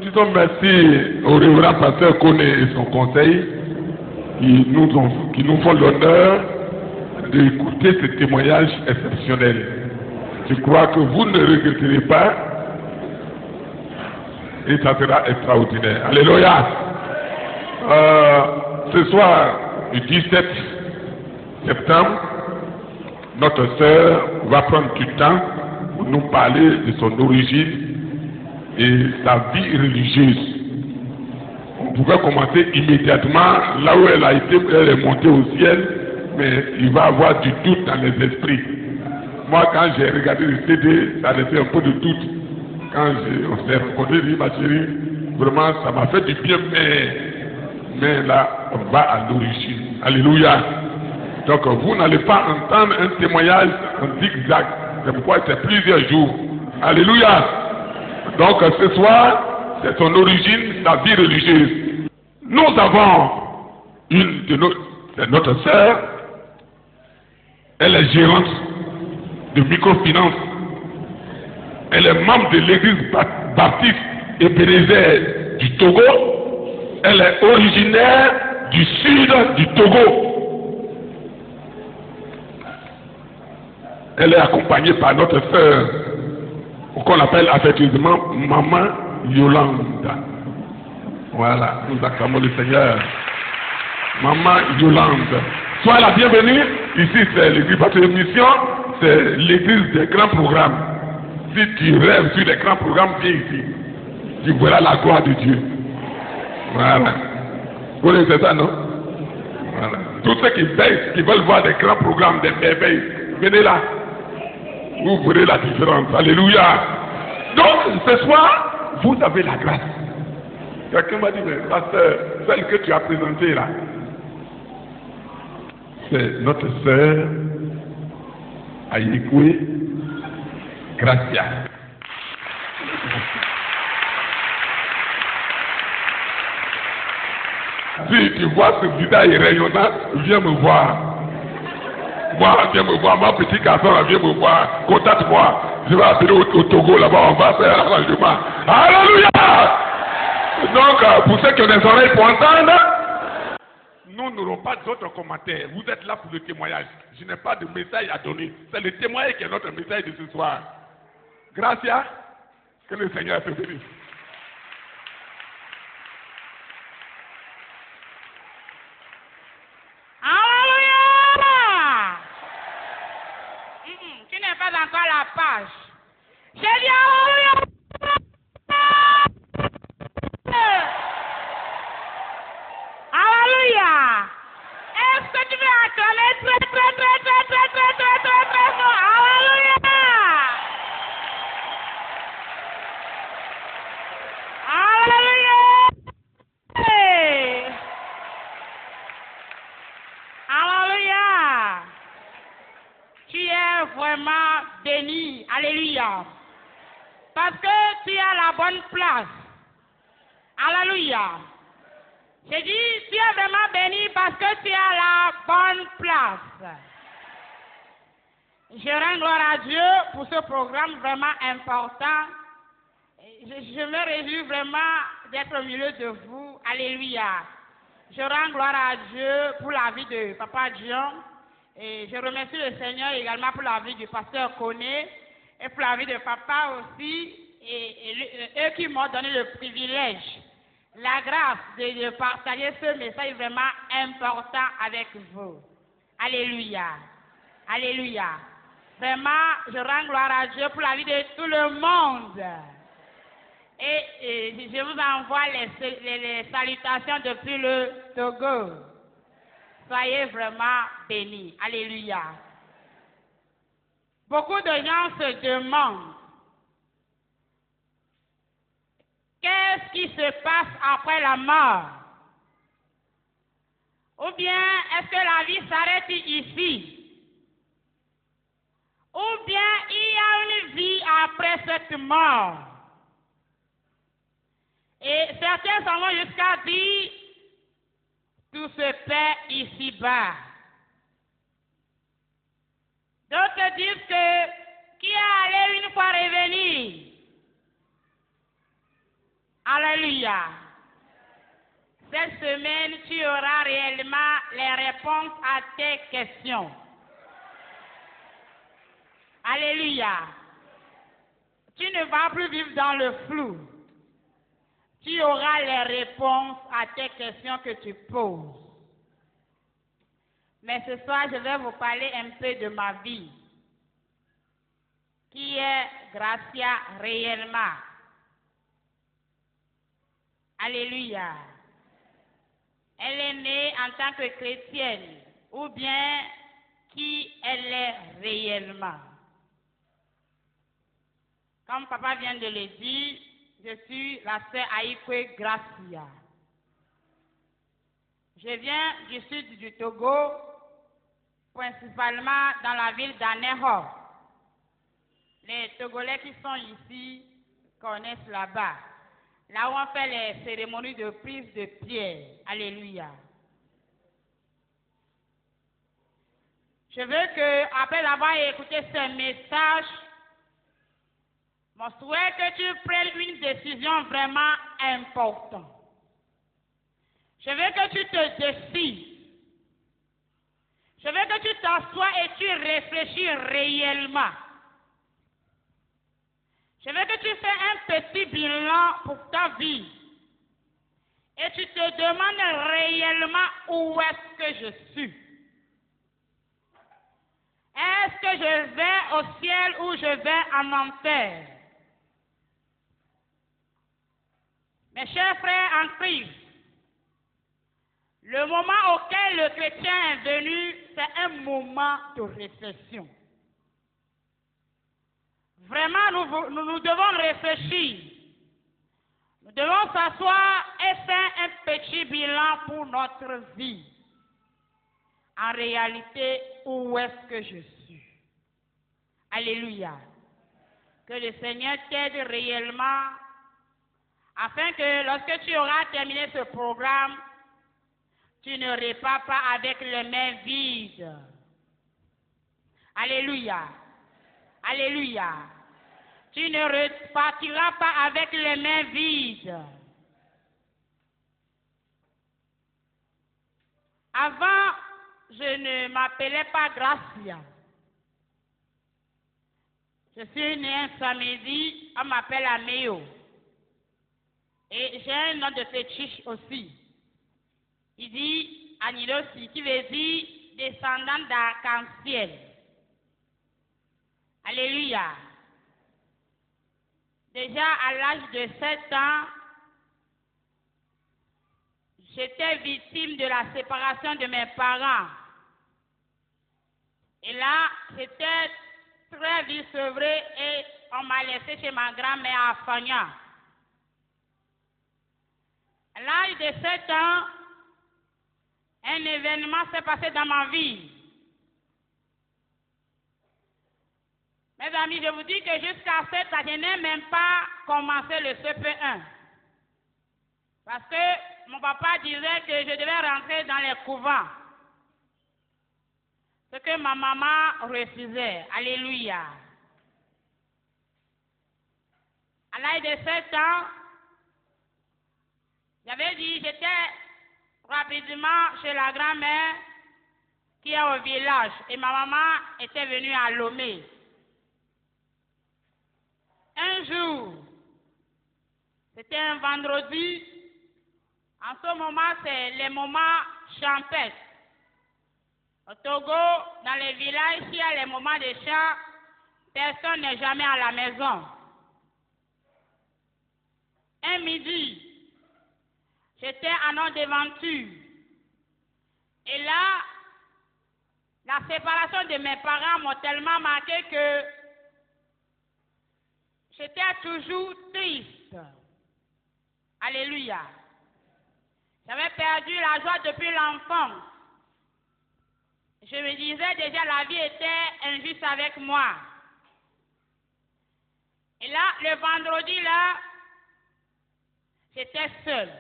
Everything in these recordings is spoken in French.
disons merci au révérend pasteur Koné et son conseil qui nous font l'honneur d'écouter ce témoignage exceptionnel. Je crois que vous ne regretterez pas et ça sera extraordinaire. Alléluia. Ce soir, le 17 septembre, notre sœur va prendre du temps pour nous parler de son origine et sa vie religieuse. On pourrait commencer immédiatement là où elle est montée au ciel, mais il va y avoir du doute dans les esprits. Moi, quand j'ai regardé le CD, ça laissait un peu de doute. Quand on s'est rencontrés, j'ai dit, ma chérie, vraiment, ça m'a fait du bien, mais là, on va à l'origine. Alléluia. Donc, vous n'allez pas entendre un témoignage en zigzag. C'est pourquoi c'est plusieurs jours. Alléluia. Donc, ce soir, c'est son origine, sa vie religieuse. Nous avons une de notre sœur. Elle est gérante de microfinance. Elle est membre de l'église baptiste Ebenezer du Togo. Elle est originaire du sud du Togo. Elle est accompagnée par notre sœur, qu'on appelle affectueusement Maman Yolande. Voilà, nous acclamons le Seigneur. Maman Yolande. Sois la bienvenue. Ici, c'est l'église baptiste mission, c'est l'église des grands programmes. Si tu rêves sur les grands programmes, viens ici. Tu verras la gloire de Dieu. Voilà. Vous connaissez ça, non? Voilà. Tous ceux qui baissent, qui veulent voir des grands programmes, des merveilles, venez là. Vous verrez la différence. Alléluia. Donc, ce soir, vous avez la grâce. Quelqu'un m'a dit, mais pasteur, celle que tu as présentée là, c'est notre sœur Ayekwe Gracia. Si tu vois ce visage rayonnant, viens me voir. Moi, viens me voir, mon petit garçon, viens me voir, contacte-moi. Je vais appeler au Togo, là-bas, on va faire l'arrangement. Alléluia! Donc, pour ceux qui ont des oreilles pour entendre, nous n'aurons pas d'autres commentaires. Vous êtes là pour le témoignage. Je n'ai pas de message à donner. C'est le témoignage qui est notre message de ce soir. Gracias. Que le Seigneur te bénisse. Alléluia! Tu n'es pas encore à la page. J'ai dit Alléluia! Alléluia! Est-ce que tu veux acclamer très fort? Alléluia! Alléluia! Alléluia! Tu es vraiment béni. Alléluia! Parce que tu es à la bonne place. Alléluia! J'ai dit, tu es vraiment béni parce que tu es à la bonne place. Je rends gloire à Dieu pour ce programme vraiment important. Je me réjouis vraiment d'être au milieu de vous. Alléluia. Je rends gloire à Dieu pour la vie de Papa Dion. Et je remercie le Seigneur également pour la vie du pasteur Koné et pour la vie de Papa aussi. Et eux qui m'ont donné le privilège, la grâce de partager ce message vraiment important avec vous. Alléluia. Alléluia. Vraiment, je rends gloire à Dieu pour la vie de tout le monde. Et je vous envoie les salutations depuis le Togo. Soyez vraiment bénis. Alléluia. Beaucoup de gens se demandent qu'est-ce qui se passe après la mort? Ou bien, est-ce que la vie s'arrête ici? Ou bien, il y a une vie après cette mort? Et certains s'en vont jusqu'à dire, tout se paie ici-bas. D'autres disent que qui est allé une fois revenir? Alléluia. Cette semaine, tu auras réellement les réponses à tes questions. Alléluia. Tu ne vas plus vivre dans le flou. Tu auras les réponses à tes questions que tu poses. Mais ce soir, je vais vous parler un peu de ma vie, qui est Gracia réellement. Alléluia. Elle est née en tant que chrétienne, ou bien qui elle est réellement. Comme papa vient de le dire, je suis la sœur Aïkwe Gracia. Je viens du sud du Togo, principalement dans la ville d'Aného. Les Togolais qui sont ici connaissent là-bas. Là où on fait les cérémonies de prise de pierre. Alléluia. Je veux que, après avoir écouté ce message, mon souhait que tu prennes une décision vraiment importante. Je veux que tu te décides. Je veux que tu t'assoies et tu réfléchis réellement. Je veux que tu fasses un petit bilan pour ta vie. Et tu te demandes réellement où est-ce que je suis. Est-ce que je vais au ciel ou je vais en enfer? Mes chers frères en Christ, le moment auquel le chrétien est venu, c'est un moment de réflexion. Vraiment, nous devons réfléchir. Nous devons s'asseoir et faire un petit bilan pour notre vie. En réalité, où est-ce que je suis? Alléluia. Que le Seigneur t'aide réellement afin que lorsque tu auras terminé ce programme, tu ne repars pas avec les mains vides. Alléluia. Alléluia. Tu ne repartiras pas avec les mains vides. Avant, je ne m'appelais pas Gracia. Je suis née un samedi, on m'appelle Améo. Et j'ai un nom de fétiche aussi. Il dit Anilosi, qui veut dire descendant d'arc-en-ciel. Alléluia. Déjà à l'âge de 7 ans, j'étais victime de la séparation de mes parents. Et là, j'étais très vite sevrée et on m'a laissé chez ma grand-mère à Fagna. À l'âge de 7 ans, un événement s'est passé dans ma vie. Mes amis, je vous dis que jusqu'à 7 ans, je n'ai même pas commencé le CP1. Parce que mon papa disait que je devais rentrer dans les couvents. Ce que ma maman refusait. Alléluia. À l'âge de 7 ans, j'avais dit, j'étais rapidement chez la grand-mère qui est au village. Et ma maman était venue à Lomé. Un jour, c'était un vendredi. En ce moment, c'est les moments champêtres. Au Togo, dans les villages, il y a les moments de chant, personne n'est jamais à la maison. Un midi, j'étais en ordre d'aventure. Et là, la séparation de mes parents m'a tellement marqué que j'étais toujours triste. Alléluia. J'avais perdu la joie depuis l'enfance. Je me disais déjà la vie était injuste avec moi. Et là, le vendredi, là, j'étais seule.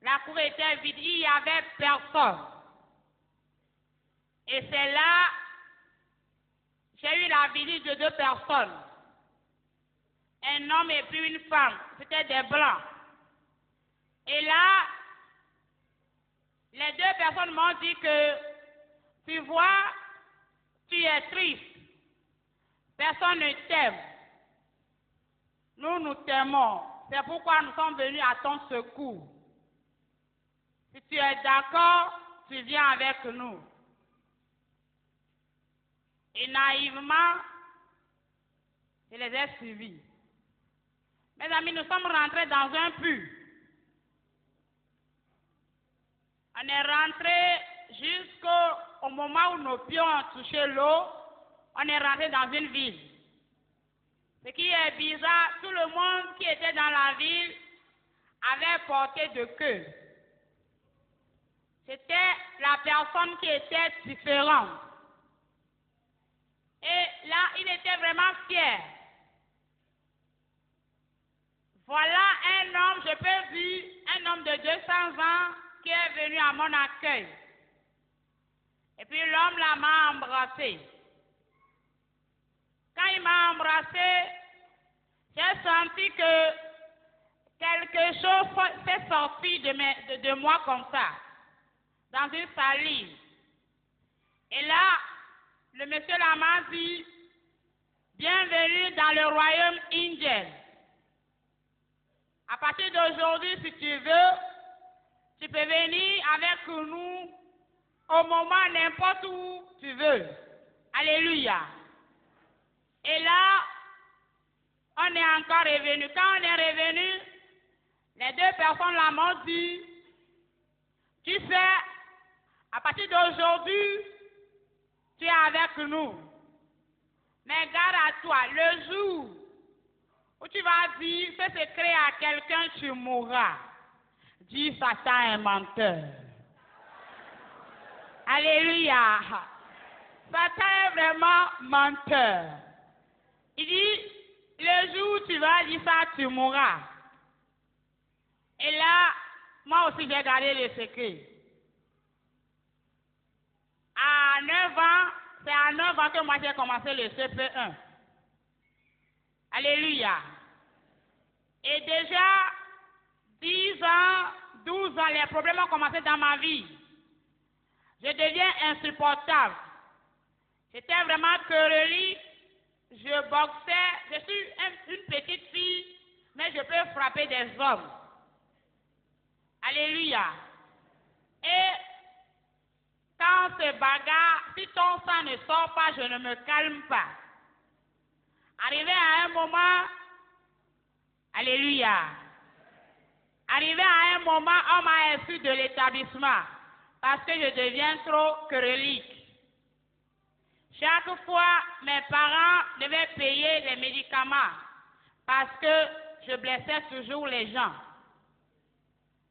La cour était vide, il n'y avait personne. Et c'est là, j'ai eu la visite de 2 personnes. Un homme et puis une femme, c'était des blancs. Et là, les deux personnes m'ont dit que, tu vois, tu es triste. Personne ne t'aime. Nous, nous t'aimons. C'est pourquoi nous sommes venus à ton secours. Si tu es d'accord, tu viens avec nous. Et naïvement, je les ai suivis. Mes amis, nous sommes rentrés dans un puits. On est rentré jusqu'au moment où nos pieds ont touché l'eau. On est rentré dans une ville. Ce qui est bizarre, tout le monde qui était dans la ville avait porté de queue. C'était la personne qui était différente. Et là, il était vraiment fier. Voilà un homme, je peux dire, un homme de 200 ans qui est venu à mon accueil. Et puis l'homme là m'a embrassé. Quand il m'a embrassé, j'ai senti que quelque chose s'est sorti de moi comme ça, dans une salive. Et là, le monsieur là m'a dit, bienvenue dans le royaume indien. À partir d'aujourd'hui, si tu veux, tu peux venir avec nous au moment, n'importe où tu veux. Alléluia. Et là, on est encore revenu. Quand on est revenu, les deux personnes là m'ont dit, tu sais, à partir d'aujourd'hui, tu es avec nous. Mais garde à toi, le jour où tu vas dire ce secret à quelqu'un, tu mourras. Dis Satan est menteur. Alléluia. Satan est vraiment menteur. Il dit, le jour où tu vas dire ça, tu mourras. Et là, moi aussi j'ai gardé le secret. À 9 ans, c'est à 9 ans que moi j'ai commencé le CP1. Alléluia. Et déjà, 10 ans, 12 ans, les problèmes ont commencé dans ma vie. Je deviens insupportable. J'étais vraiment querellique. Je boxais. Je suis une petite fille, mais je peux frapper des hommes. Alléluia. Et quand on se bagarre, si ton sang ne sort pas, je ne me calme pas. Arrivé à un moment, alléluia. Arrivé à un moment, on m'a exclu de l'établissement parce que je deviens trop querellique. Chaque fois, mes parents devaient payer les médicaments parce que je blessais toujours les gens.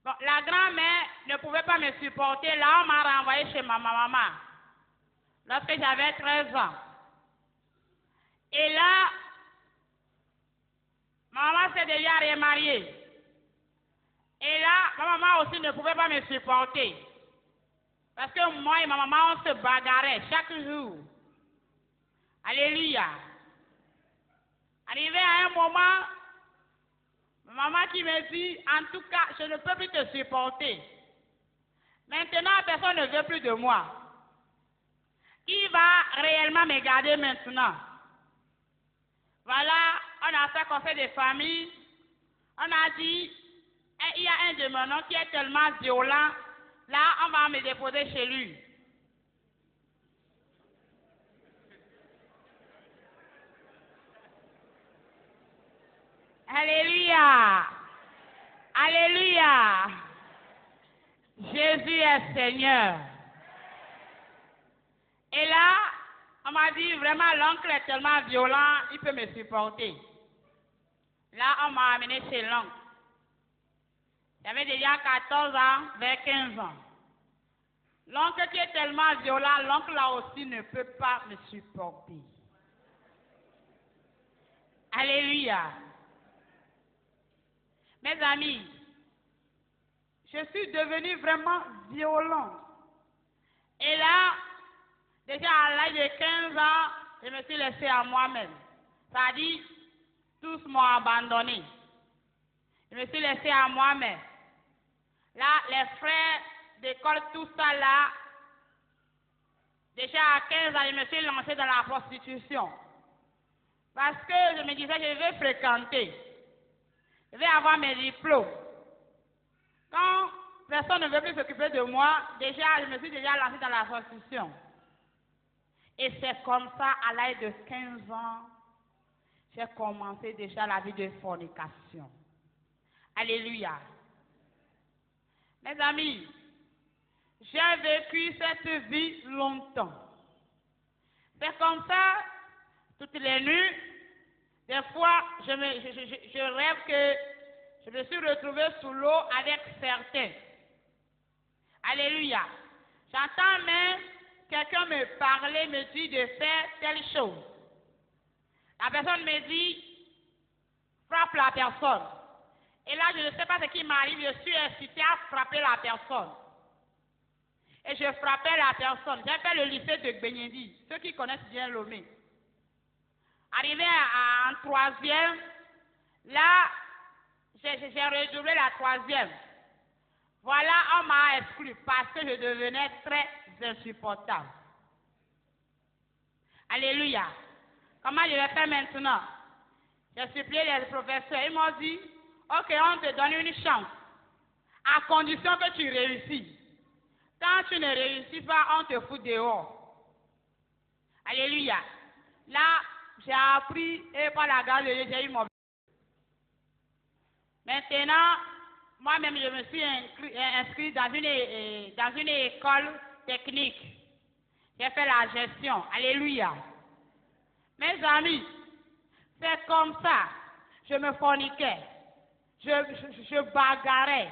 Bon, la grand-mère ne pouvait pas me supporter. Là, on m'a renvoyé chez ma maman lorsque j'avais 13 ans. Et là, ma maman s'est déjà remariée. Et là, ma maman aussi ne pouvait pas me supporter. Parce que moi et ma maman, on se bagarrait chaque jour. Alléluia. Arrivé à un moment, ma maman qui me dit, en tout cas, je ne peux plus te supporter. Maintenant, personne ne veut plus de moi. Qui va réellement me garder maintenant? Voilà, on a fait conseil de famille. On a dit, il y a un de mes noms qui est tellement violent. Là, on va me déposer chez lui. Alléluia. Alléluia. Jésus est Seigneur. Et là, on m'a dit vraiment l'oncle est tellement violent, il peut me supporter. Là, on m'a amené chez l'oncle. J'avais déjà 14 ans, vers 15 ans. L'oncle qui est tellement violent, l'oncle là aussi ne peut pas me supporter. Alléluia. Mes amis, je suis devenue vraiment violente. Et là, déjà à l'âge de 15 ans, je me suis laissée à moi-même. C'est-à-dire, tous m'ont abandonné. Je me suis laissée à moi-même. Là, les frères d'école, tout ça là, déjà à 15 ans, je me suis lancée dans la prostitution. Parce que je me disais, je vais fréquenter. Je vais avoir mes diplômes. Quand personne ne veut plus s'occuper de moi, déjà, je me suis déjà lancée dans la prostitution. Et c'est comme ça, à l'âge de 15 ans, j'ai commencé déjà la vie de fornication. Alléluia. Mes amis, j'ai vécu cette vie longtemps. C'est comme ça, toutes les nuits, des fois, je rêve que je me suis retrouvée sous l'eau avec certains. Alléluia. J'entends même quelqu'un me parler, me dit de faire telle chose. La personne me dit, frappe la personne. Et là, je ne sais pas ce qui m'arrive, je suis incité à frapper la personne. Et je frappais la personne. J'ai fait le lycée de Gbenyedi, ceux qui connaissent bien Lomé. Arrivé en troisième, là, j'ai redoublé la troisième. Voilà, on m'a exclu parce que je devenais très insupportable. Alléluia. Comment je vais faire maintenant? J'ai supplié les professeurs. Ils m'ont dit, ok, on te donne une chance, à condition que tu réussis. Quand tu ne réussis pas, on te fout dehors. Alléluia. Là, j'ai appris et par la grâce de Dieu, j'ai eu mon. Maintenant, moi-même, je me suis inscrit dans une école technique. J'ai fait la gestion. Alléluia. Mes amis, c'est comme ça. Je me forniquais. Je bagarrais.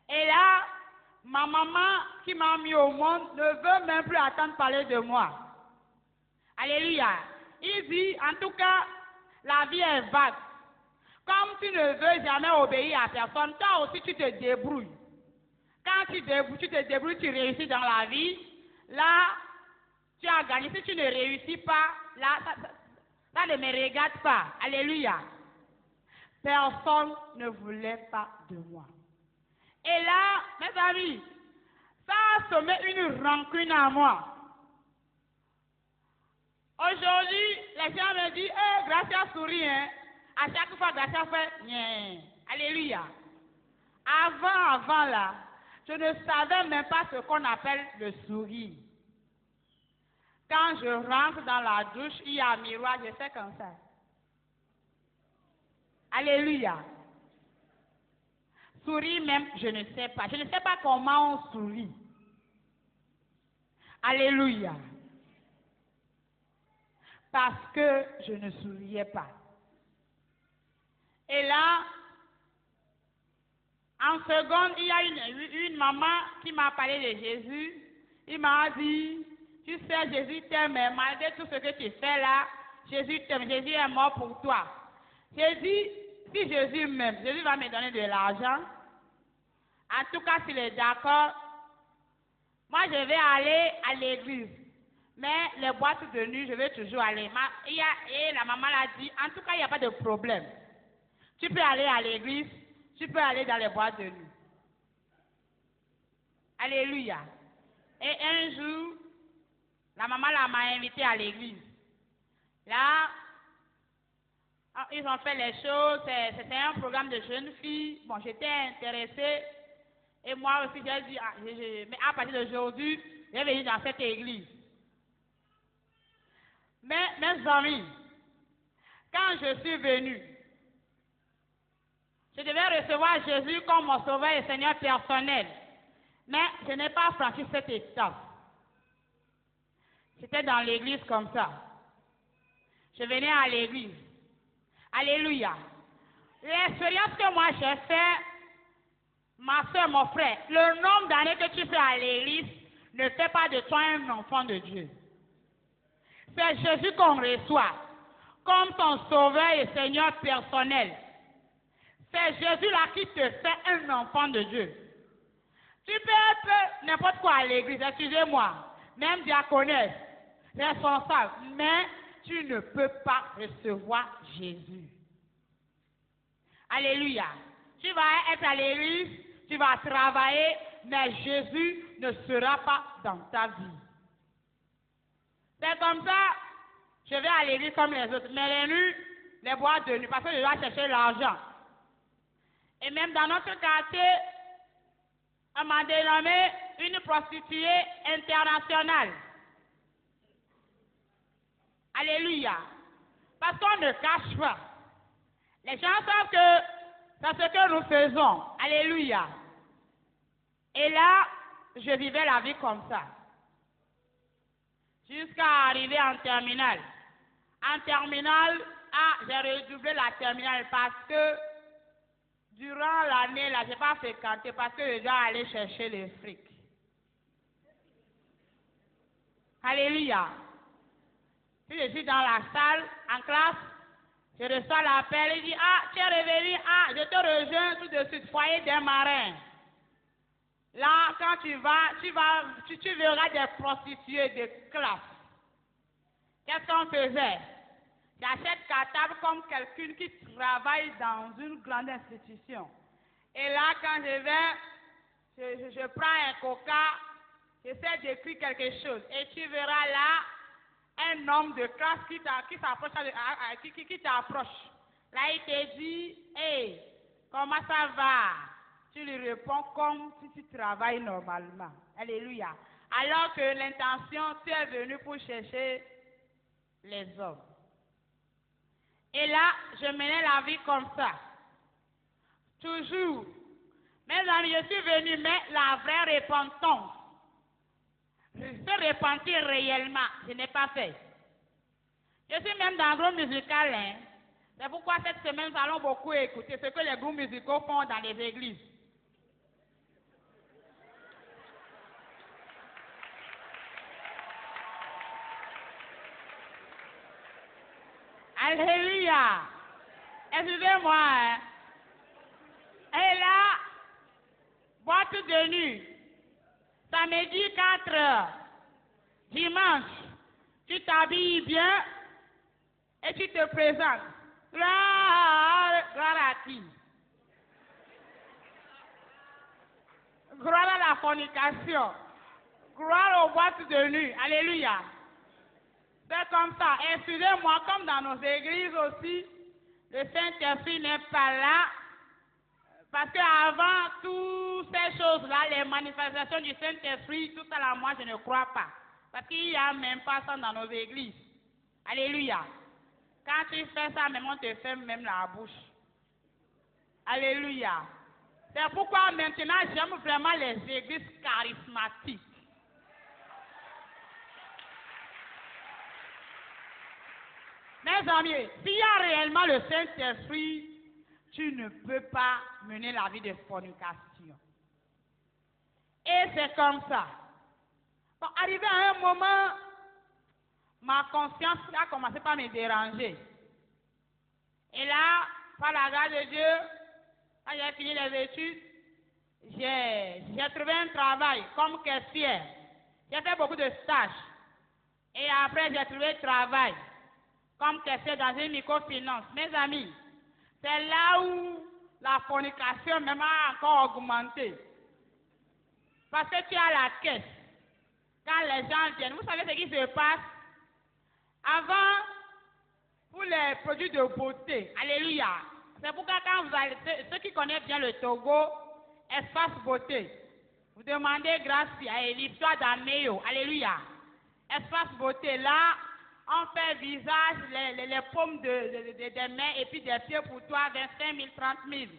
Et là, ma maman qui m'a mis au monde ne veut même plus attendre parler de moi. Alléluia. Il dit, en tout cas, la vie est vague. Comme tu ne veux jamais obéir à personne, toi aussi tu te débrouilles. Quand tu te débrouilles, tu réussis dans la vie. Là, tu as gagné. Si tu ne réussis pas, là, ça ne me regarde pas. Alléluia. Personne ne voulait pas de moi. Et là, mes amis, ça a semé une rancune à moi. Aujourd'hui, les gens me disent, Gracia sourit, hein. À chaque fois, Gracia fait, yeah. Alléluia. Avant là, je ne savais même pas ce qu'on appelle le sourire. Quand je rentre dans la douche, il y a un miroir, je fais comme ça. Alléluia. Sourire même, je ne sais pas. Je ne sais pas comment on sourit. Alléluia. Parce que je ne souriais pas. Et là, en seconde, il y a une maman qui m'a parlé de Jésus. Il m'a dit, tu sais, Jésus t'aime, mais malgré tout ce que tu fais là, Jésus t'aime, Jésus est mort pour toi. J'ai dit, si Jésus m'aime, Jésus va me donner de l'argent. En tout cas, s'il est d'accord, moi je vais aller à l'église. Mais les boîtes de nuit, je vais toujours aller. Et la maman l'a dit, en tout cas, il n'y a pas de problème. Tu peux aller à l'église, tu peux aller dans les boîtes de nuit. Alléluia. Et un jour, la maman m'a invité à l'église. Là, ils ont fait les choses, c'était un programme de jeunes filles. Bon, j'étais intéressée. Et moi aussi, j'ai dit, mais à partir d'aujourd'hui, je vais venir dans cette église. Mais, mes amis, quand je suis venu, je devais recevoir Jésus comme mon sauveur et Seigneur personnel. Mais je n'ai pas franchi cette étape. C'était dans l'église comme ça. Je venais à l'église. Alléluia. L'expérience que moi j'ai faite, ma soeur, mon frère, le nombre d'années que tu fais à l'église ne fait pas de toi un enfant de Dieu. C'est Jésus qu'on reçoit comme ton sauveur et Seigneur personnel. C'est Jésus-là qui te fait un enfant de Dieu. Tu peux être n'importe quoi à l'église, excusez-moi, même diaconesse, responsable, mais tu ne peux pas recevoir Jésus. Alléluia. Tu vas être à l'église, tu vas travailler, mais Jésus ne sera pas dans ta vie. C'est comme ça, je vais à l'église comme les autres, mais les nuits, les boîtes de nuit, parce que je dois chercher l'argent. Et même dans notre quartier, on m'a dénommé une prostituée internationale. Alléluia. Parce qu'on ne cache pas. Les gens savent que c'est ce que nous faisons. Alléluia. Et là, je vivais la vie comme ça. Jusqu'à arriver en terminale. En terminale, j'ai redoublé la terminale parce que durant l'année, là, je n'ai pas fréquenté parce que je dois aller chercher les fric. Alléluia. Si je suis dans la salle, en classe, je reçois l'appel, il dit, tu es revenu, je te rejoins tout de suite, foyer des marins. Là, quand tu verras des prostituées de classe. Qu'est-ce qu'on faisait? J'achète cartable comme quelqu'un qui travaille dans une grande institution. Et là, quand je vais, je prends un coca, j'essaie d'écrire quelque chose. Et tu verras là, un homme de classe qui t'approche. Là, il te dit, hey, comment ça va? Tu lui réponds comme si tu travailles normalement. Alléluia. Alors que l'intention, tu es venu pour chercher les hommes. Et là, je menais la vie comme ça. Toujours. Mes amis, je suis venu, mais la vraie repentance. Se repentir réellement, je n'ai pas fait. Je suis même dans un groupe musical. Hein. C'est pourquoi cette semaine, nous allons beaucoup écouter ce que les groupes musicaux font dans les églises. Alléluia. Excusez-moi. Hein. Et là, boîte de nuit. Samedi 4 heures. Dimanche, tu t'habilles bien et tu te présentes. Gloire à qui? Gloire à la fornication. Gloire aux boîtes de nuit. Alléluia. C'est comme ça. Excusez-moi, comme dans nos églises aussi, le Saint-Esprit n'est pas là. Parce qu'avant toutes ces choses-là, les manifestations du Saint-Esprit, tout ça là, moi je ne crois pas. Parce qu'il n'y a même pas ça dans nos églises. Alléluia. Quand tu fais ça, même on te ferme même la bouche. Alléluia. C'est pourquoi maintenant j'aime vraiment les églises charismatiques. Mes amis, s'il y a réellement le Saint-Esprit, tu ne peux pas mener la vie de fornication. Et c'est comme ça. Bon, arrivé à un moment, ma conscience a commencé par me déranger. Et là, par la grâce de Dieu, quand j'ai fini les études, j'ai trouvé un travail comme caissière. J'ai fait beaucoup de stages. Et après, j'ai trouvé travail comme caissière dans une microfinance. Mes amis, c'est là où la fornication même a encore augmenté. Parce que tu as la caisse. Quand les gens viennent, vous savez ce qui se passe? Avant, pour les produits de beauté, alléluia. C'est pourquoi quand vous allez, ceux qui connaissent bien le Togo, espace beauté, vous demandez grâce à l'histoire d'Améo, alléluia. Espace beauté, là, on fait visage, les paumes des mains et puis des pieds pour toi, 25 000, 30 000.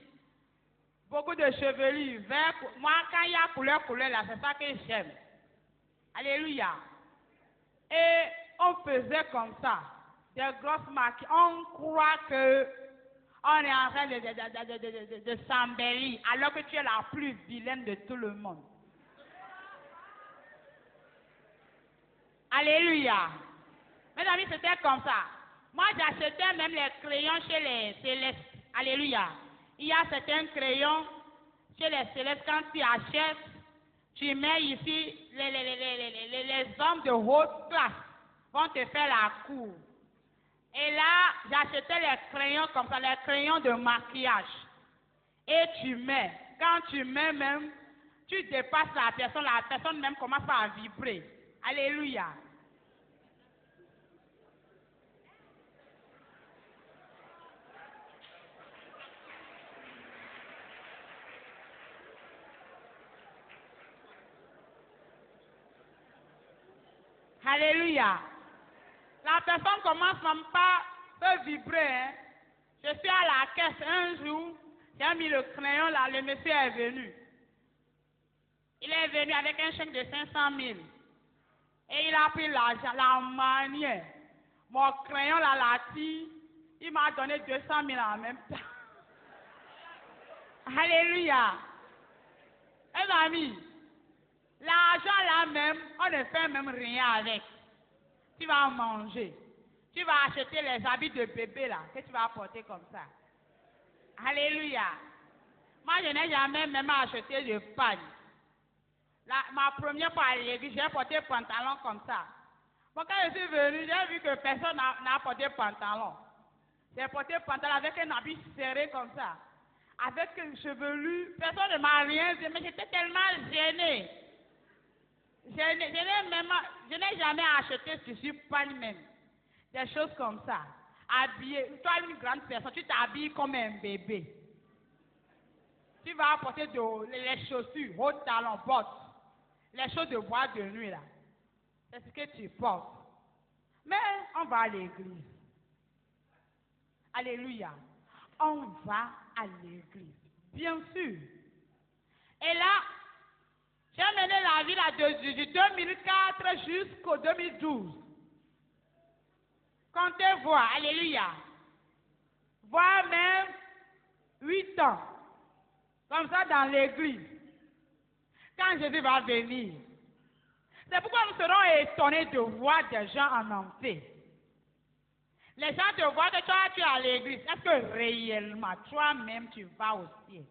Beaucoup de chevelures, vert. Moi, quand il y a couleur, là, c'est ça que j'aime. Alléluia. Et on faisait comme ça, des grosses marques. On croit que on est en train de s'embellir, alors que tu es la plus vilaine de tout le monde. Alléluia. Mes amis, c'était comme ça. Moi, j'achetais même les crayons chez les Célestes. Alléluia. Il y a certains crayons chez les Célestes, quand tu achètes, tu mets ici, les hommes de haute classe vont te faire la cour. Et là, j'achetais les crayons comme ça, les crayons de maquillage. Et tu mets. quand tu mets même, tu dépasses la personne même commence à vibrer. Alléluia. Alléluia. La personne commence même pas à vibrer. Hein. Je suis à la caisse un jour, j'ai mis le crayon là, le monsieur est venu. Il est venu avec un chèque de 500 000. Et il a pris l'argent, la manière. Mon crayon là, la tire, il m'a donné 200 000 en même temps. Alléluia. Les amis, l'argent là même, on ne fait même rien avec. Tu vas manger. Tu vas acheter les habits de bébé là, que tu vas porter comme ça. Alléluia. Moi, je n'ai jamais même acheté de pagne. Ma première fois à l'église, j'ai porté pantalon comme ça. Bon, quand je suis venu, j'ai vu que personne n'a porté pantalon. J'ai porté pantalon avec un habit serré comme ça. Avec une chevelure, personne ne m'a rien dit, mais j'étais tellement gênée. Je n'ai jamais acheté ceci, pagne même. Des choses comme ça. Habillé, toi une grande personne, tu t'habilles comme un bébé. Tu vas apporter les chaussures, haut talons, bottes, les choses de bois de nuit là. C'est ce que tu portes. Mais on va à l'église. Alléluia. On va à l'église. Bien sûr. Et là, j'ai mené la vie là de 2004 jusqu'au 2012. Comptez voir, alléluia. Voire même 8 ans. Comme ça dans l'église. Quand Jésus va venir. C'est pourquoi nous serons étonnés de voir des gens en enfer. Les gens te voient que toi tu es à l'église. Est-ce que réellement toi-même tu vas au ciel?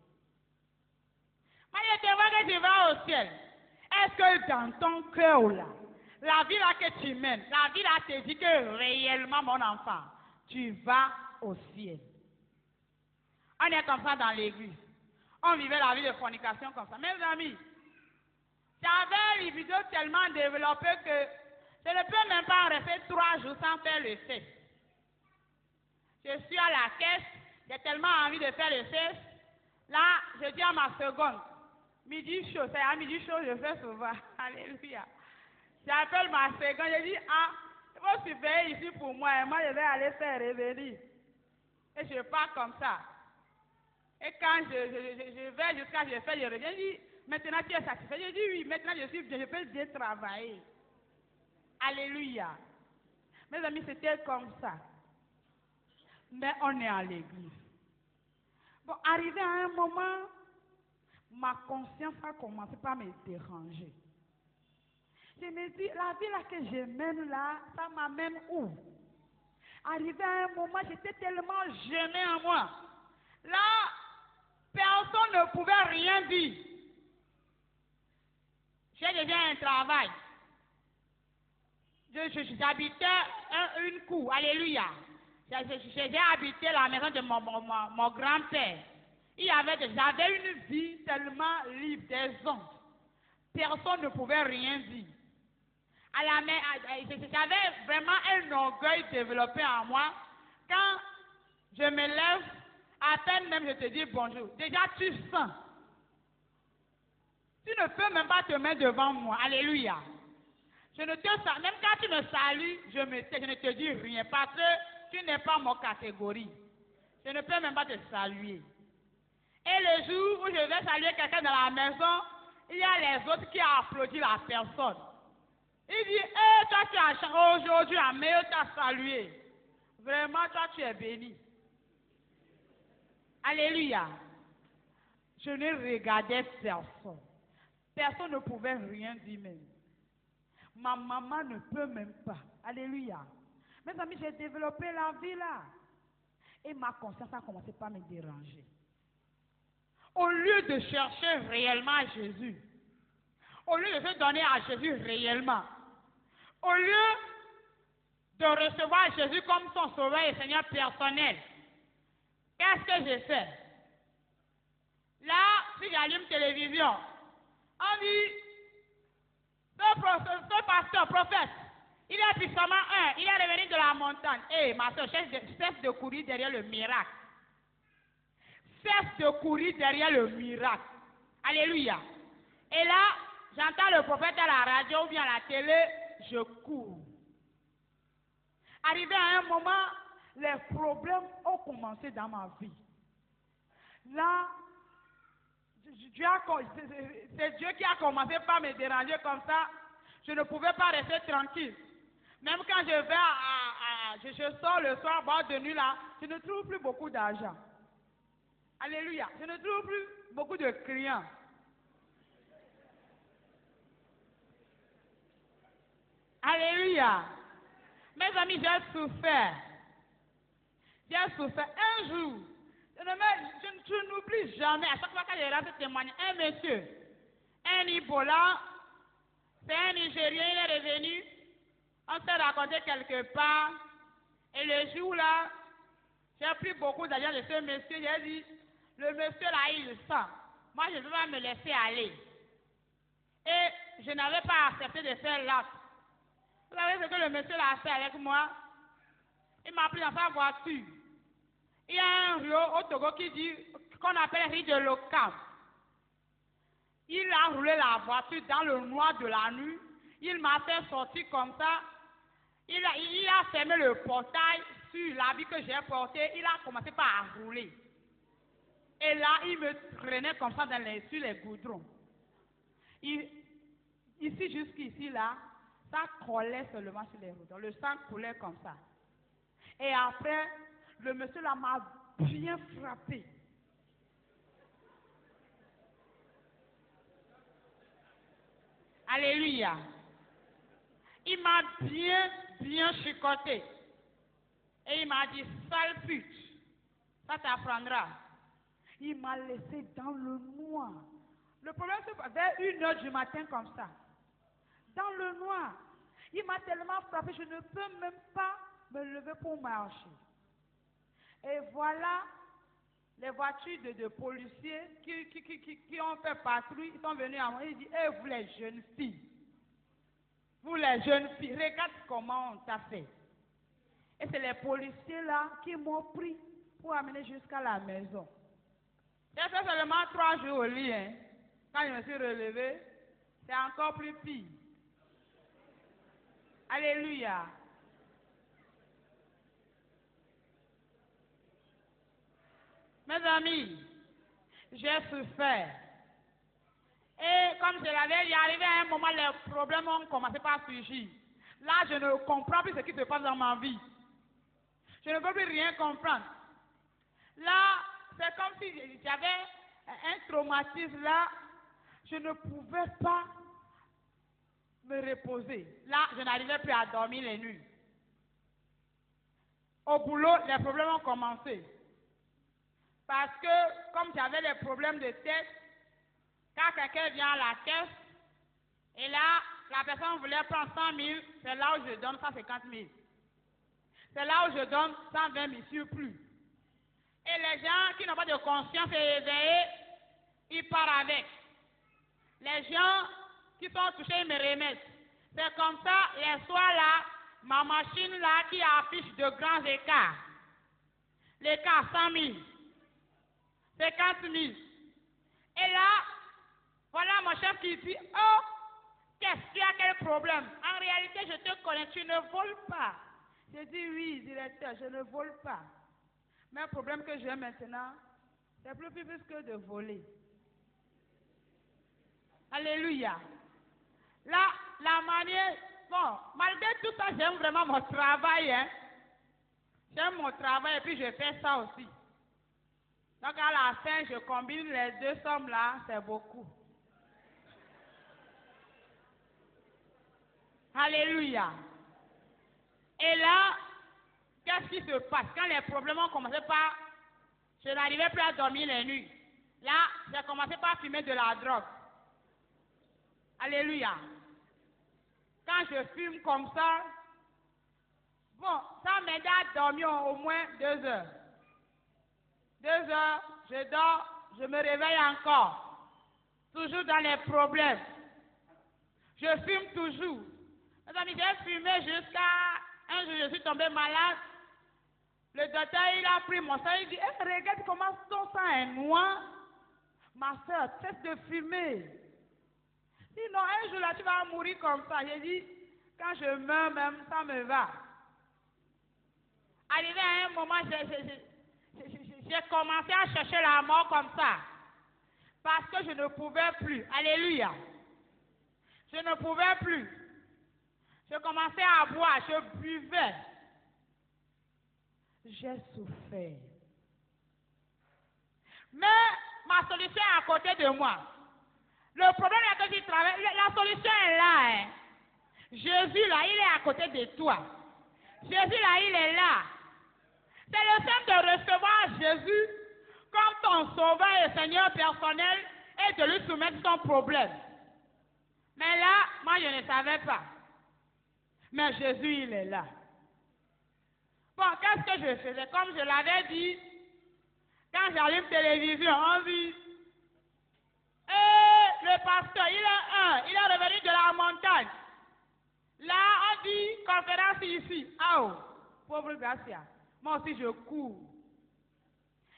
Moi je te vois que tu vas au ciel. Est-ce que dans ton cœur là, la vie là que tu mènes, la vie là te dit que réellement mon enfant, tu vas au ciel? On est comme ça dans l'église. On vivait la vie de fornication comme ça. Mes amis, j'avais une vidéo tellement développée que je ne peux même pas rester 3 jours sans faire le sexe. Je suis à la caisse, j'ai tellement envie de faire le sexe. Là, je dis à ma seconde, midi chaud, c'est à midi chaud, je fais souvent. Alléluia. J'appelle ma seconde, je dis, ah, il faut surveiller ici pour moi, et moi je vais aller faire revenir. Et je pars comme ça. Et quand je vais jusqu'à je fais, je reviens, je dis, maintenant tu es satisfait? Je dis oui, maintenant je peux bien travailler. Alléluia. Mes amis, c'était comme ça. Mais on est à l'église. Bon, arrivé à un moment, ma conscience a commencé par me déranger. Je me dis, la vie là que je mène là, ça m'amène où? Arrivé à un moment, j'étais tellement gênée en moi. Là, personne ne pouvait rien dire. J'ai déjà un travail. J'habitais une cour, alléluia. J'ai habité la maison de mon grand-père. J'avais une vie tellement libre des ondes. Personne ne pouvait rien dire. J'avais vraiment un orgueil développé en moi. Quand je me lève, à peine même je te dis bonjour. Déjà tu sens. Tu ne peux même pas te mettre devant moi. Alléluia. Je ne te salue. Même quand tu me salues, je ne te dis rien parce que tu n'es pas mon catégorie. Je ne peux même pas te saluer. Et le jour où je vais saluer quelqu'un dans la maison, il y a les autres qui applaudissent la personne. Il dit, hé, toi tu as chanté aujourd'hui, Améo t'a salué. Vraiment, toi tu es béni. Alléluia. Je ne regardais personne. Personne ne pouvait rien dire même. Ma maman ne peut même pas. Alléluia. Mes amis, j'ai développé la vie là. Et ma conscience a commencé par me déranger. Au lieu de chercher réellement Jésus, au lieu de se donner à Jésus réellement, au lieu de recevoir Jésus comme son sauveur et Seigneur personnel, qu'est-ce que j'ai fait? Là, si j'allume télévision, on dit, ce pasteur, prophète, il est puissamment il est revenu de la montagne. Ma soeur, cesse de courir derrière le miracle. Cesse de courir derrière le miracle. Alléluia. Et là, j'entends le prophète à la radio ou bien à la télé, je cours. Arrivé à un moment, les problèmes ont commencé dans ma vie. Là, c'est Dieu qui a commencé par me déranger comme ça. Je ne pouvais pas rester tranquille. Même quand je sors le soir, bord de nuit là, je ne trouve plus beaucoup d'argent. Alléluia. Je ne trouve plus beaucoup de clients. Alléluia. Mes amis, j'ai souffert. J'ai souffert. Un jour, je n'oublie jamais, à chaque fois que je rends ce témoignage, un monsieur, un Ibola, c'est un Nigérien, il est revenu, on s'est raconté quelque part, et le jour là, j'ai pris beaucoup d'argent de ce monsieur, j'ai dit, le monsieur là, il sent, moi je ne veux pas me laisser aller. Et je n'avais pas accepté de faire l'acte. Vous savez ce que le monsieur a fait avec moi? Il m'a pris dans sa voiture. Il y a un rio au Togo qu'on appelle riz de l'Ocam. Il a roulé la voiture dans le noir de la nuit. Il m'a fait sortir comme ça. Il a fermé le portail sur l'habit que j'ai porté. Il a commencé par rouler. Et là, il me traînait comme ça sur les goudrons. Ici, jusqu'ici, là, ça collait seulement sur les routes. Le sang coulait comme ça. Et après, le monsieur là m'a bien frappé. Alléluia. Il m'a bien chicoté. Et il m'a dit, sale pute, ça t'apprendra. Il m'a laissé dans le noir. Le problème, c'est vers 1h du matin comme ça. Dans le noir. Il m'a tellement frappé, je ne peux même pas me lever pour marcher. Et voilà, les voitures de policiers qui ont fait patrouille, ils sont venus à moi, ils disent, vous les jeunes filles, regarde comment on t'a fait. Et c'est les policiers là qui m'ont pris pour amener jusqu'à la maison. J'ai fait seulement 3 jours au lit, hein. Quand je me suis relevé, c'est encore plus pire. Alléluia. Mes amis, j'ai souffert. Et comme je l'avais dit, arrivé à un moment, les problèmes ont commencé par surgir. Là, je ne comprends plus ce qui se passe dans ma vie. Je ne peux plus rien comprendre. Là, c'est comme si j'avais un traumatisme là. Je ne pouvais pas me reposer. Là, je n'arrivais plus à dormir les nuits. Au boulot, les problèmes ont commencé. Parce que, comme j'avais des problèmes de tête, quand quelqu'un vient à la caisse, et là, la personne voulait prendre 100 000, c'est là où je donne 150 000. C'est là où je donne 120 000 surplus. Et les gens qui n'ont pas de conscience éveillée, ils partent avec. Les gens qui sont touchés, ils me remettent. C'est comme ça, les soirs là, ma machine là qui affiche de grands écarts. L'écart 100 000, 50 000. Et là, voilà mon chef qui dit, oh, qu'est-ce qu'il y a, quel problème? En réalité, je te connais, tu ne voles pas. Je dis oui, directeur, je ne vole pas. Mais le problème que j'ai maintenant, c'est plus que de voler. Alléluia. Là, la manière, bon, malgré tout ça, j'aime vraiment mon travail. Hein. J'aime mon travail et puis je fais ça aussi. Donc à la fin, je combine les deux sommes là, c'est beaucoup. Alléluia. Et là, qu'est-ce qui se passe? Quand les problèmes ont commencé par... Je n'arrivais plus à dormir les nuits. Là, j'ai commencé par fumer de la drogue. Alléluia. Quand je fume comme ça, bon, ça m'aide à dormir au moins 2 heures. 2 heures, je dors, je me réveille encore. toujours dans les problèmes. Je fume toujours. Mes amis, j'ai fumé jusqu'à un jour, je suis tombée malade. Le docteur, il a pris mon sang, il dit, eh, regarde comment ton sang est noir. Ma soeur, cesse de fumer. Sinon, un jour là, tu vas mourir comme ça. J'ai dit, quand je meurs même, ça me va. Arrivé à un moment, j'ai commencé à chercher la mort comme ça. Parce que je ne pouvais plus. Alléluia. Je ne pouvais plus. Je commençais à boire, je buvais. J'ai souffert. Mais ma solution est à côté de moi. Le problème est que tu travailles. La solution est là. Hein. Jésus là, il est à côté de toi. Jésus là, il est là. C'est le simple de recevoir Jésus comme ton sauveur et Seigneur personnel et de lui soumettre ton problème. Mais là, moi je ne savais pas. Mais Jésus, il est là. Bon, qu'est-ce que je faisais? Comme je l'avais dit, quand j'allume télévision, on dit, le pasteur, il est revenu de la montagne. Là, on dit, conférence ici. Oh, pauvre Gracia. Moi aussi, je cours.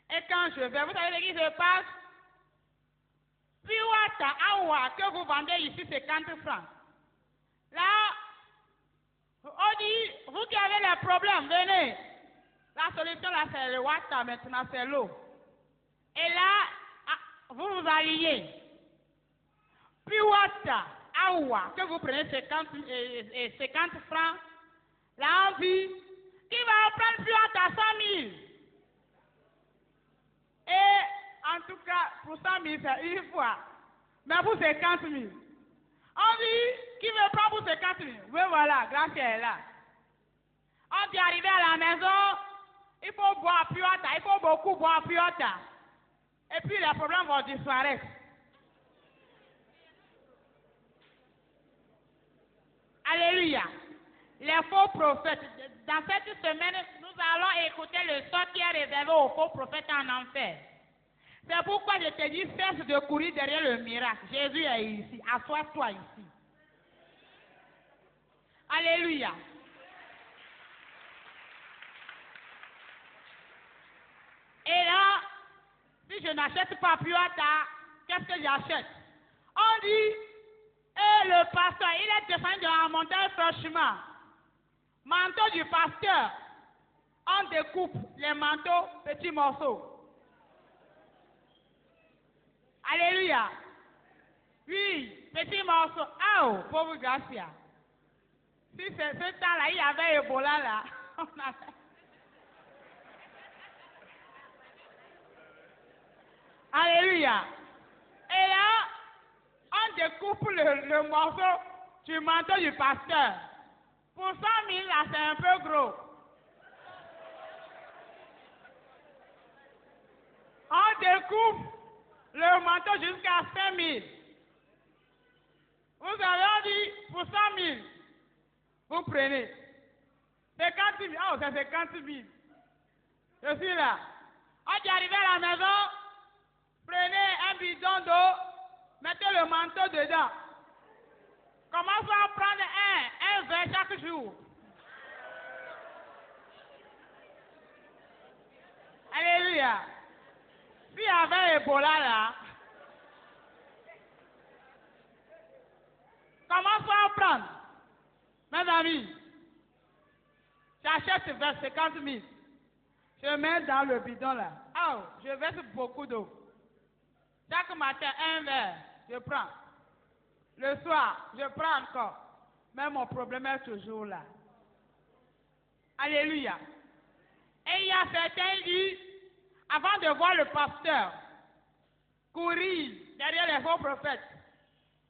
Et quand je vais, vous savez ce qui se passe? Piwata, awa, que vous vendez ici, c'est 50 francs. Là, on dit, vous qui avez les problèmes, venez. La solution, là, c'est le water, maintenant, c'est l'eau. Et là, vous vous alliez. Piwata, awa, que vous prenez 50 francs. Là, on dit, qui va prendre Piwata 100 000? Et en tout cas, pour 100 000, c'est une fois. Mais pour 50 000. On dit, qui veut prendre pour 50 000? Oui, voilà, grâce est là. On dit, arrivé à la maison, il faut boire Piwata, il faut beaucoup boire Piwata. Et puis les problèmes vont disparaître. Alléluia. Les faux prophètes. Dans cette semaine, nous allons écouter le son qui est réservé aux faux prophètes en enfer. C'est pourquoi je te dis, cesse de courir derrière le miracle. Jésus est ici. Assois-toi ici. Alléluia. Et là, si je n'achète pas Piwata, qu'est-ce que j'achète? On dit, le pasteur, il est descendu dans la montagne franchement. Manteau du pasteur, on découpe les manteaux, petits morceaux. Alléluia. Oui, petits morceaux. Ah, oh, pauvre Gracia. Si c'est ce temps-là, il y avait Ebola là. Alléluia. Et là, on découpe le morceau du manteau du pasteur. Pour 100 000, là, c'est un peu gros. On découpe le manteau jusqu'à 5 000. Vous avez dit, pour 100 000, vous prenez 50 000. Oh, c'est 50 000. Je suis là. On est arrivé à la maison, prenez un bidon d'eau, mettez le manteau dedans. Commencez à prendre un verre chaque jour. Alléluia. S'il y avait Ebola là, commencez à prendre. Mes amis, j'achète vers 50 000. Je mets dans le bidon là. Oh, je verse beaucoup d'eau. Chaque matin, un verre, je prends. Le soir, je prends encore. Mais mon problème est toujours là. Alléluia. Et il y a certains qui disent, avant de voir le pasteur courir derrière les faux prophètes.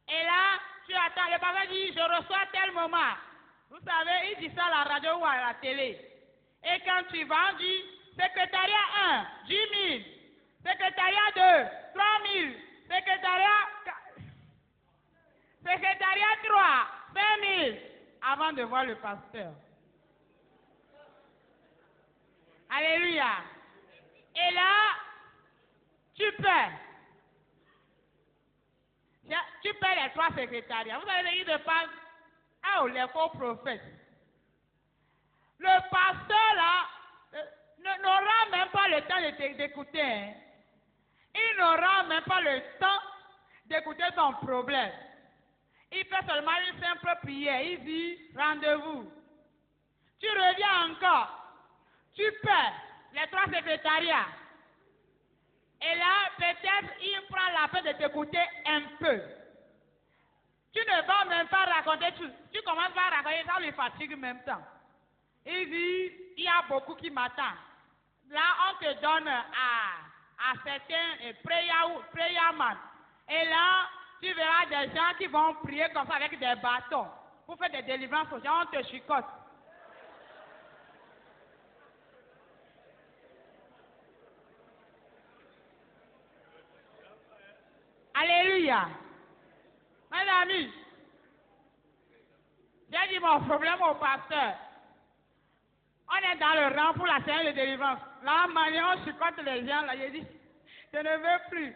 Et là, tu attends, le pasteur dit, je reçois tel moment. Vous savez, il dit ça à la radio ou à la télé. Et quand tu vas, on dit, secrétariat 1, 10 000. Secrétariat 2, 3 000. Secrétariat 3, 5 000. Avant de voir le pasteur. Alléluia. Et là, tu paies. Tu perds les 3 secrétariats. Vous allez venir de pas. Oh, les faux prophètes. Le pasteur là n'aura même pas le temps d'écouter. Hein. Il n'aura même pas le temps d'écouter ton problème. Il fait seulement une simple prière. Il dit rendez-vous. Tu reviens encore. Tu perds les 3 secrétariats. Et là, peut-être il prend la peine de t'écouter un peu. Tu ne vas même pas raconter tout. Tu commences à raconter, ça lui fatigue en même temps. Il dit, il y a beaucoup qui m'attendent. Là, on te donne à certains prayer man. Et là, tu verras des gens qui vont prier comme ça avec des bâtons pour faire des délivrances aux gens, on te chicote. Alléluia. Mes amis, j'ai dit mon problème au pasteur. On est dans le rang pour la séance de délivrance. La manière on chicote les gens, là, j'ai dit, je ne veux plus.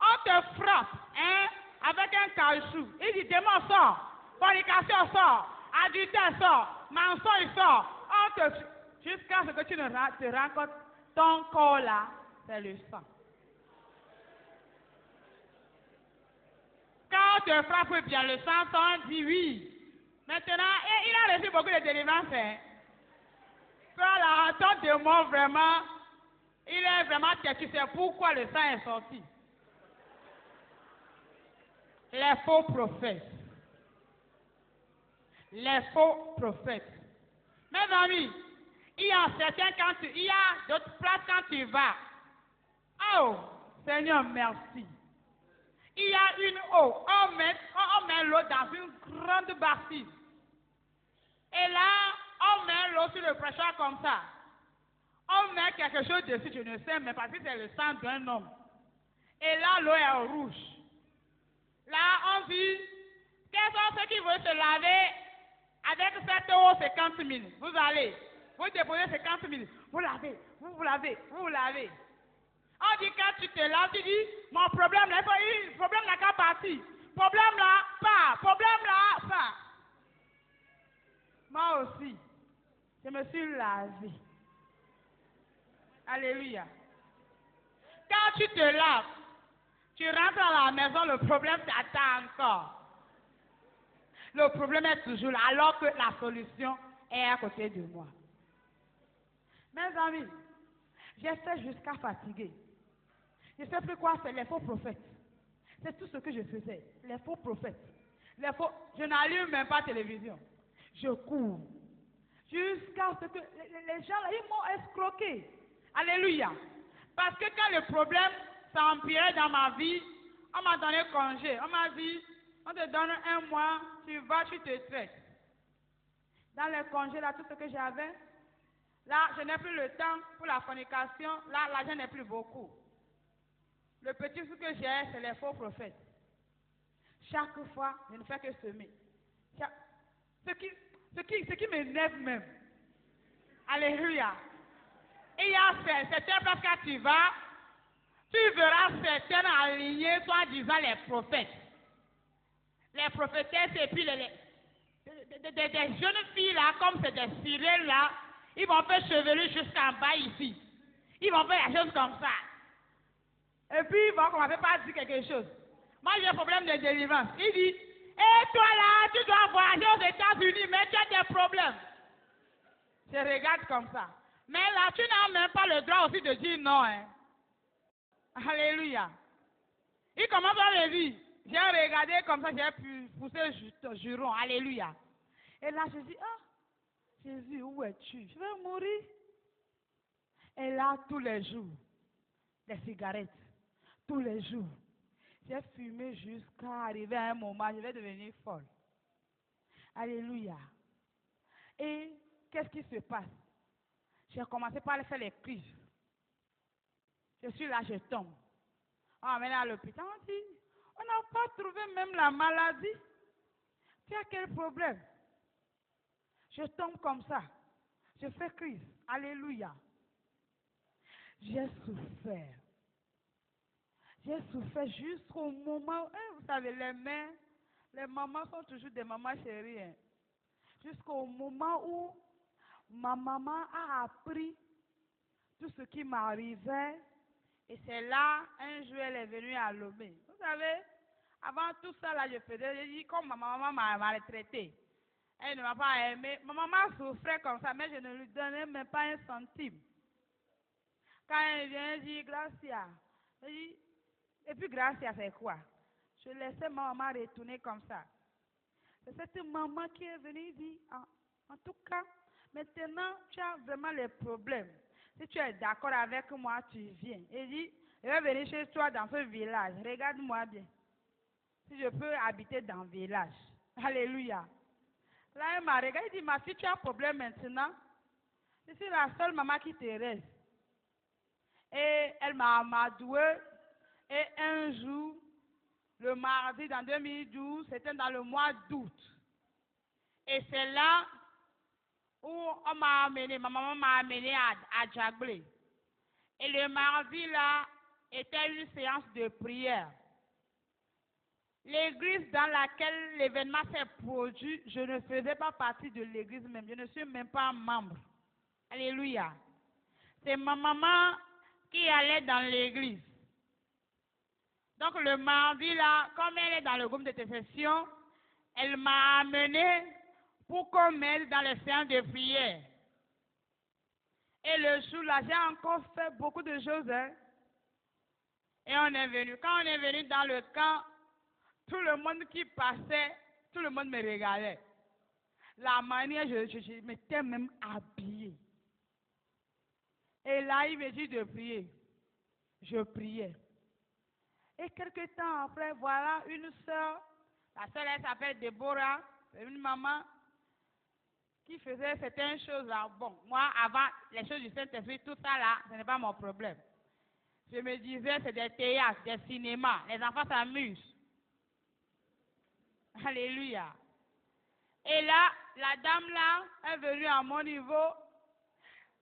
On te frappe, hein, avec un caoutchouc. Il dit, démon sort, fornication sort, adultère sort, mensonge sort. On te, jusqu'à ce que tu ne te rends compte, ton corps là, c'est le sang. Quand on te frappe bien le sang, on dit oui. Maintenant, il a reçu beaucoup de délivrances. Hein. Là, ton démon vraiment, il est vraiment têtu. C'est pourquoi le sang est sorti. Les faux prophètes. Les faux prophètes. Mes amis, il y a certains il y a d'autres places quand tu vas. Oh, Seigneur, merci. Il y a une eau, on met l'eau dans une grande bassine. Et là, on met l'eau sur le pressoir comme ça. On met quelque chose dessus, je ne sais, mais parce que c'est le sang d'un homme. Et là, l'eau est rouge. Là, on dit, quels sont ceux qui veulent se laver avec cette eau 50 000? Vous allez, vous déposez 50 000. Vous lavez, vous lavez, vous lavez. On dit quand tu te laves, tu dis, mon problème là, le problème n'a qu'à partir. Problème là, pas. Problème là, pas. Moi aussi, je me suis lavé. Alléluia. Quand tu te laves, tu rentres à la maison, le problème t'attend encore. Le problème est toujours là, alors que la solution est à côté de moi. Mes amis, j'étais jusqu'à fatiguer. Je ne sais plus quoi faire, les faux prophètes. C'est tout ce que je faisais, les faux prophètes. Je n'allume même pas la télévision. Je cours. Jusqu'à ce que les gens là, ils m'ont escroqué. Alléluia. Parce que quand le problème s'empirait dans ma vie, on m'a donné congé. On m'a dit, on te donne 1 mois, tu vas, tu te traites. Dans les congés, là, tout ce que j'avais, là, je n'ai plus le temps pour la fornication. Là, l'argent n'est plus beaucoup. Le petit truc que j'ai, c'est les faux prophètes. Chaque fois, je ne fais que semer. Ce qui m'énerve même. Alléluia. Il y a certaines places quand tu vas, tu verras certaines alignées, soi-disant les prophètes. Les prophétesses et puis des jeunes filles là, comme c'est des sirènes là, ils vont faire chevelu jusqu'en bas ici. Ils vont faire la chose comme ça. Et puis ils vont commencer par dire quelque chose. Moi j'ai un problème de délivrance. Il dit, hé toi là, tu dois voyager aux États-Unis, mais tu as des problèmes. Je regarde comme ça. Mais là, tu n'as même pas le droit aussi de dire non. Hein. Alléluia. Il commence à me dire, j'ai regardé comme ça, j'ai pu pousser juron. Alléluia. Et là, je dis, ah, Jésus, où es-tu? Je vais mourir. Et là, tous les jours, des cigarettes. Tous les jours. J'ai fumé jusqu'à arriver à un moment, je vais devenir folle. Alléluia. Et qu'est-ce qui se passe? J'ai commencé par faire les crises. Je suis là, je tombe. On m'amène à l'hôpital, on dit, on n'a pas trouvé même la maladie. Tu as quel problème? Je tombe comme ça. Je fais crise. Alléluia. J'ai souffert. j'ai souffert jusqu'au moment où, vous savez, les mamans sont toujours des mamans chéries. Hein. Jusqu'au moment où ma maman a appris tout ce qui m'arrivait. Et c'est là, un jour, elle est venue à Lomé. Vous savez, avant tout ça, là, j'ai dit, comme ma maman m'a retraité. Elle ne m'a pas aimé. Ma maman souffrait comme ça, mais je ne lui donnais même pas un centime. Quand elle vient, elle dit, Gracia. Je dis, et puis Gracia, c'est quoi? Je laissais ma maman retourner comme ça. C'est cette maman qui est venue dire, en tout cas, maintenant, tu as vraiment les problèmes. Si tu es d'accord avec moi, tu viens. Et dit, je vais venir chez toi dans ce village. Regarde-moi bien. Si je peux habiter dans le village. Alléluia. Là, elle m'a regardé, elle dit, ma fille, tu as un problème maintenant. Je suis la seule maman qui te reste. Et elle m'a amadoué. Et un jour, le mardi dans 2012, c'était dans le mois d'août. Et c'est là où on m'a amené, ma maman m'a amené à Djaglé. Et le mardi là, était une séance de prière. L'église dans laquelle l'événement s'est produit, je ne faisais pas partie de l'église même, je ne suis même pas membre. Alléluia. C'est ma maman qui allait dans l'église. Donc le mardi là, comme elle est dans le groupe de intercession, elle m'a amené pour qu'on m'aide dans les séances de prière. Et le jour là, j'ai encore fait beaucoup de choses. Hein. Et on est venu. Quand on est venu dans le camp, tout le monde qui passait, tout le monde me regardait. La manière, je m'étais même habillée. Et là, il me dit de prier. Je priais. Et quelques temps après, voilà une soeur, la soeur elle s'appelle Déborah, c'est une maman qui faisait certaines choses là. Bon, moi, avant, les choses du Saint-Esprit, tout ça là, ce n'est pas mon problème. Je me disais, c'est des théâtres, des cinémas, les enfants s'amusent. Alléluia. Et là, la dame là est venue à mon niveau.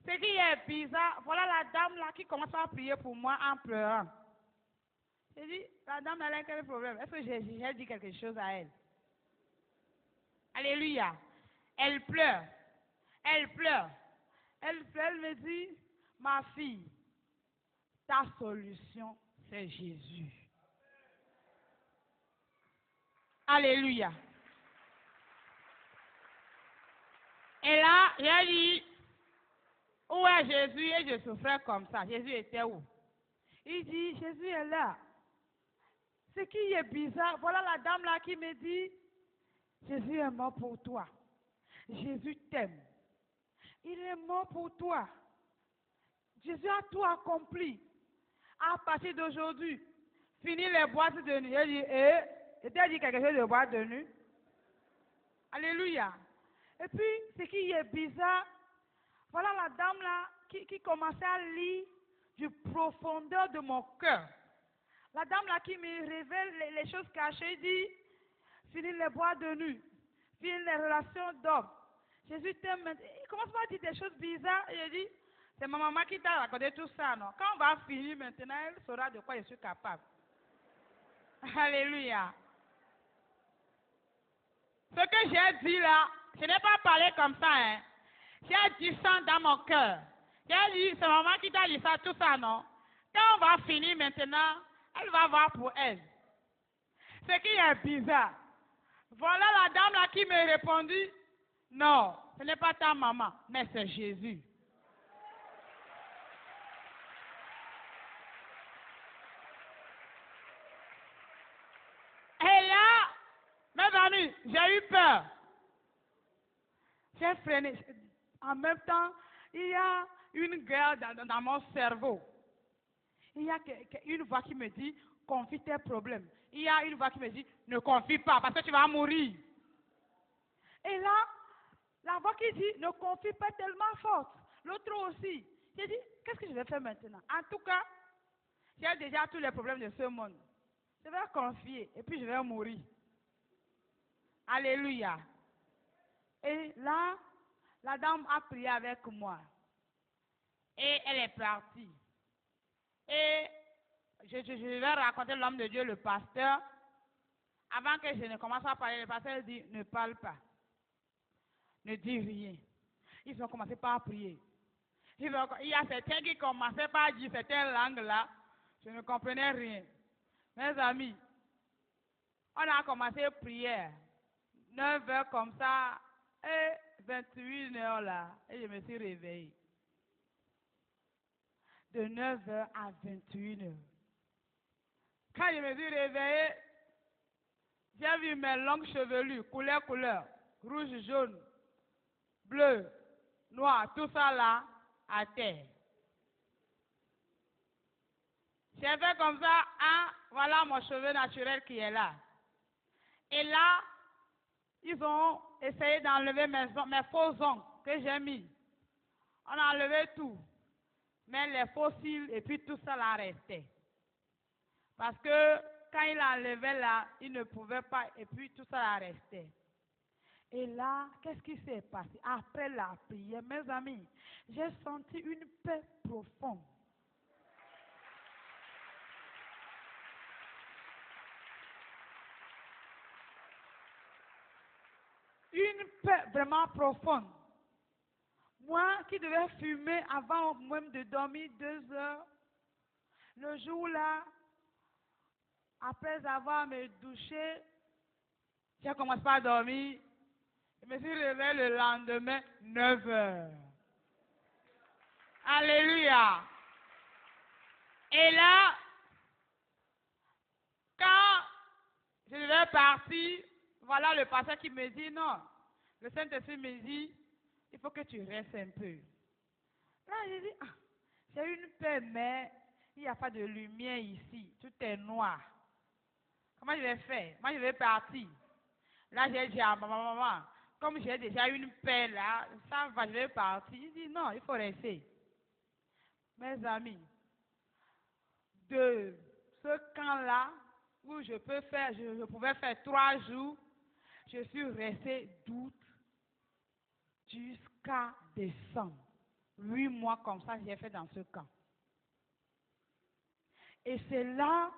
Ce qui est bizarre, voilà la dame là qui commence à prier pour moi en pleurant. J'ai dit, la dame elle a quel problème? Est-ce que j'ai dit quelque chose à elle? Alléluia. Elle pleure. Elle pleure. Elle me dit, ma fille, ta solution, c'est Jésus. Alléluia. Et là, j'ai dit, où est Jésus? Et je souffrais comme ça. Jésus était où? Il dit, Jésus est là. Ce qui est bizarre, voilà la dame là qui me dit, Jésus est mort pour toi. Jésus t'aime. Il est mort pour toi. Jésus a tout accompli. À partir d'aujourd'hui, fini les boîtes de nuit. Je t'ai dit quelque chose de boîte de nuit. Alléluia. Et puis, ce qui est bizarre, voilà la dame là qui commençait à lire du profondeur de mon cœur. La dame là qui me révèle les choses cachées dit, fini les boîtes de nuit, fini les relations d'hommes. Jésus t'aime. Il commence à dire des choses bizarres. Et je dis, c'est ma maman qui t'a raconté tout ça, non? Quand on va finir maintenant, elle saura de quoi je suis capable. Alléluia. Ce que j'ai dit là, je n'ai pas parlé comme ça, hein. J'ai dit ça dans mon cœur. J'ai dit, c'est maman qui t'a dit ça, tout ça, non? Quand on va finir maintenant, elle va voir pour elle. Ce qui est bizarre. Voilà la dame là qui me répondit, non, ce n'est pas ta maman, mais c'est Jésus. Et là, mes amis, j'ai eu peur. J'ai freiné. En même temps, il y a une guerre dans mon cerveau. Il y a une voix qui me dit, confie tes problèmes. Il y a une voix qui me dit, ne confie pas parce que tu vas mourir. Et là, la voix qui dit, ne confie pas tellement forte. L'autre aussi. J'ai dit, qu'est-ce que je vais faire maintenant? En tout cas, j'ai déjà tous les problèmes de ce monde. Je vais confier et puis je vais mourir. Alléluia. Et là, la dame a prié avec moi. Et elle est partie. Et je vais raconter l'homme de Dieu, le pasteur. Avant que je ne commence à parler, le pasteur dit, ne parle pas. Ne dis rien. Ils ont commencé par prier. Il y a certains qui commençaient par dire certaines langues-là. Je ne comprenais rien. Mes amis, on a commencé prière. 9 heures comme ça, et 21 heures là, et je me suis réveillée. De 9 heures à 21 heures. Quand je me suis réveillée, j'ai vu mes longues chevelures, couleur, rouge, jaune, bleu, noir, tout ça là, à terre. J'ai fait comme ça, hein, voilà mon cheveu naturel qui est là. Et là, ils ont essayé d'enlever mes faux ongles que j'ai mis. On a enlevé tout. Mais les fossiles et puis tout ça là restait. Parce que quand il enlevait là, il ne pouvait pas et puis tout ça là restait. Et là, qu'est-ce qui s'est passé? Après la prière, mes amis, j'ai senti une paix profonde. Une paix vraiment profonde. Moi qui devais fumer avant même de dormir 2 heures, le jour là, après avoir me douché, j'ai commencé à dormir. Je me suis réveillé le lendemain, 9 heures. Alléluia. Et là, quand je devais partir, voilà le pasteur qui me dit non. Le Saint-Esprit me dit, il faut que tu restes un peu. Là, j'ai dit, j'ai une paix, mais il n'y a pas de lumière ici. Tout est noir. Comment je vais faire? Moi, je vais partir. Là, j'ai dit à ma maman, comme j'ai déjà une paix là, ça va, je vais partir. Il dit non, il faut rester. Mes amis, de ce camp-là, où je pouvais faire 3 jours, je suis restée d'août jusqu'à décembre. 8 mois comme ça, j'ai fait dans ce camp. Et c'est là